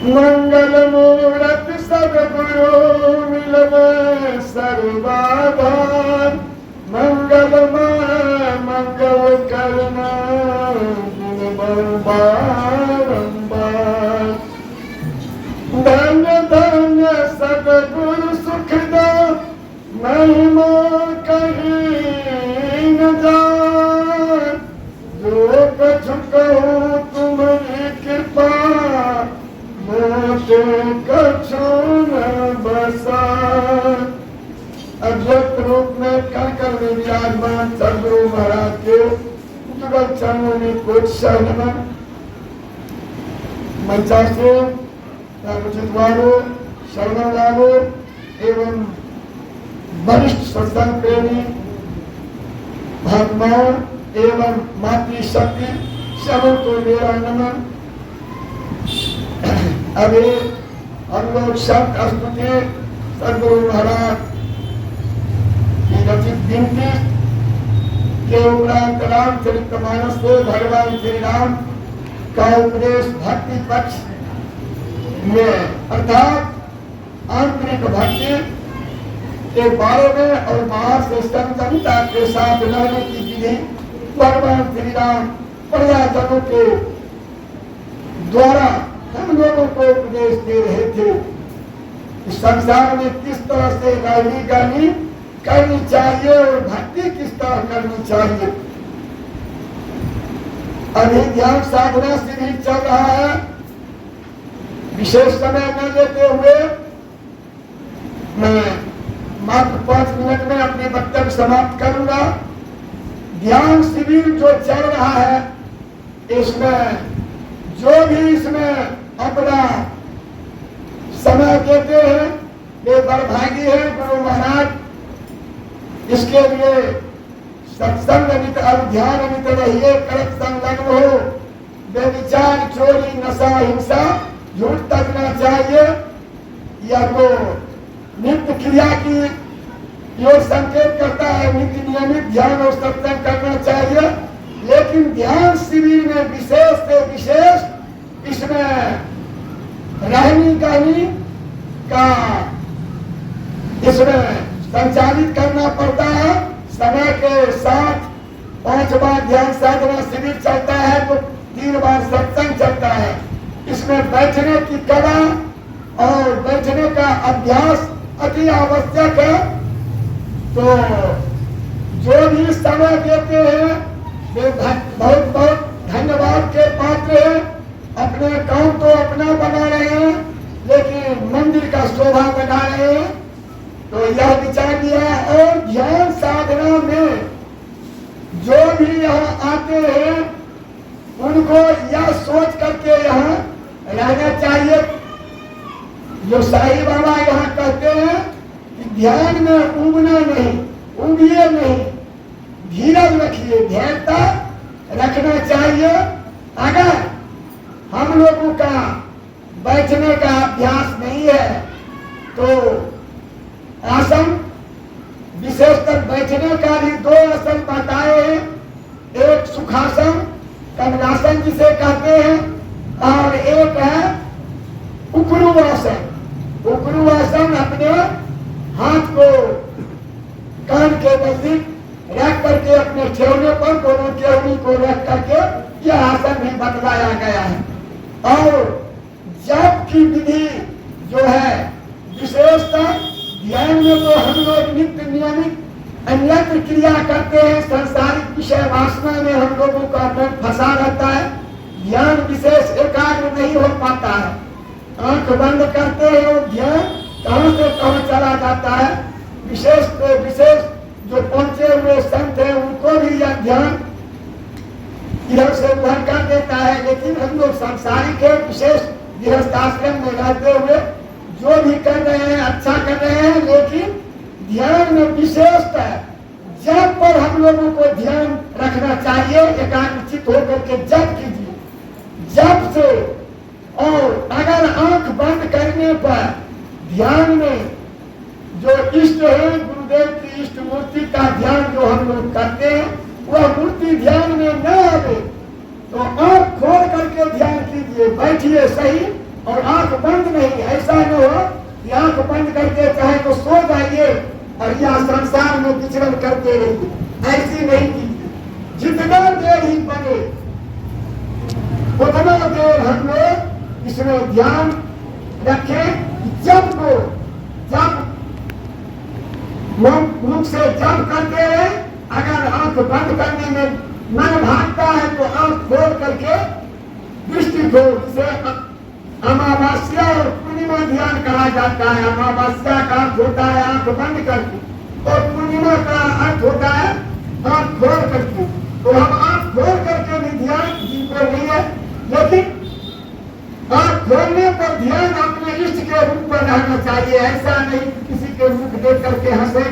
मंगल मूर्त सदगुरु मिलवे सर्वाधार, मंगलमय मंगल करना दिन बारंबार। धन्य धन्य सदगुरु सुखदा, महिमा कहीं न जाए। जो कछु कहूँ तुम्हारी कृपा, मोटे कछु न बसा। अव्यक्त रूप में कण में विराजमान सदगुरु महाराज के जुगल चरणों में कोट शरण मंचासे उचित वालों, शरण वालों एवं वरिष्ठ सत्संग प्रेमी महात्माओं एवं मातृ शक्ति सबों को मेरा नमन। अभी हम लोग शब्द स्तुति सदगुरु महाराज की रचित विनती के उपरांत रामचरितमानस से भगवान श्री राम का उपदेश भक्ति पक्ष में अर्थात आंतरिक भक्ति के बारे में और बाहर से संतता के साथ रहने की विधि भगवान श्री राम प्रजाजनों के द्वारा हम लोगों को उपदेश दे रहे थे। इस संसार में किस तरह से रहनी गानी करनी चाहिए और भक्ति किस तरह करनी चाहिए। अभी ध्यान साधना शिविर चल रहा है। विशेष समय न लेते हुए मैं मात्र 5 मिनट में अपने वक्तव्य समाप्त करूंगा। ध्यान शिविर जो चल रहा है, इसमें जो भी इसमें अपना समय देते हैं वे बड़भागी है। गुरु महाराज इसके लिए सत्संग नित ध्यान नित रहिए, करत संलग्न हो। बेविचार चोरी नशा हिंसा झूठ तकना चाहिए। यह तो नित्य क्रिया की योग संकेत करता है। नित्य नियमित ध्यान और सत्संग करना चाहिए, लेकिन ध्यान शिविर में विशेष से विशेष इसमें रहनी कहनी का इसमें संचालित करना पड़ता है। समय के साथ 5 बार ध्यान साधना शिविर चलता है तो 3 बार सत्संग चलता है। इसमें बैठने की कला और बैठने का अभ्यास अति आवश्यक है। तो जो भी समय देते हैं वे बहुत बहुत धन्यवाद के पात्र हैं। अपने काम तो अपना बना रहे हैं, लेकिन मंदिर का शोभा बढ़ा रहे हैं। तो यह विचार दिया। और ध्यान साधना में जो भी यहाँ आते हैं उनको यह सोच करके यहाँ रहना चाहिए। जो साईं बाबा यहाँ कहते हैं कि ध्यान में उबना नहीं, उबिए नहीं, धीरज रखिए, धैर्यता रखना चाहिए। अगर हम लोगों का बैठने का अभ्यास नहीं है तो आसन, विशेषकर बैठने का भी 2 आसन बताए हैं। एक सुखासन, कमलासन जिसे कहते हैं, और एक है उक्रुवासन। उक्रुवासन अपने हाथ को कान के नजदीक रख करके अपने ठेवने पर दोनों केवनी को रख करके यह आसन भी बतलाया गया है। और जप की विधि जो है विशेषता ध्यान में तो हम लोग नित्य नियमित अन्यत्र क्रिया करते हैं। सांसारिक विषय वासना में हम लोगों का मन फंसा रहता है। ध्यान विशेष एकाग्र नहीं हो पाता है। आंख बंद करते हैं और ध्यान कहां से कहां चला जाता है। विशेष जो पहुंचे हुए संत हैं उनको भी यह ध्यान इधर से उधर कर देता है। लेकिन हम लोग सांसारिक है, विशेष गृहस्थाश्रम में रहते हुए जो भी कर रहे हैं अच्छा कर रहे हैं, लेकिन ध्यान में विशेषता जप पर हम लोगों को ध्यान रखना चाहिए। एकाग्रचित होकर के जप कीजिए। जप से और अगर आंख बंद करने पर ध्यान में जो इष्ट है, गुरुदेव की इष्ट मूर्ति का ध्यान जो हम लोग करते हैं, वह मूर्ति ध्यान में न आवे तो आंख खोल करके ध्यान लीजिए, बैठिए सही, और आंख बंद नहीं। ऐसा न हो कि आंख बंद करके चाहे तो सो जाइए और यह संसार में विचरण करते रहिए, ऐसी नहीं कीजिए। जितना देर ही बने उतना देर हम लोग इसमें ध्यान रखें। जब को जब मुख से जब करते रहे, अगर आंख बंद करने में मन भागता है तो आंख खोल करके दृष्टि खोल, जिसे अमावस्या और पूर्णिमा ध्यान कहा जाता है। अमावस्या का अर्थ होता है आंख बंद करके, और पूर्णिमा का अर्थ होता है आंख खोल करके। तो हम आंख खोल करके भी ध्यान जिनको नहीं है, लेकिन आंख खोलने पर ध्यान अपने इष्ट के रूप पर रहना चाहिए। ऐसा नहीं किसी के मुख देख करके हंसे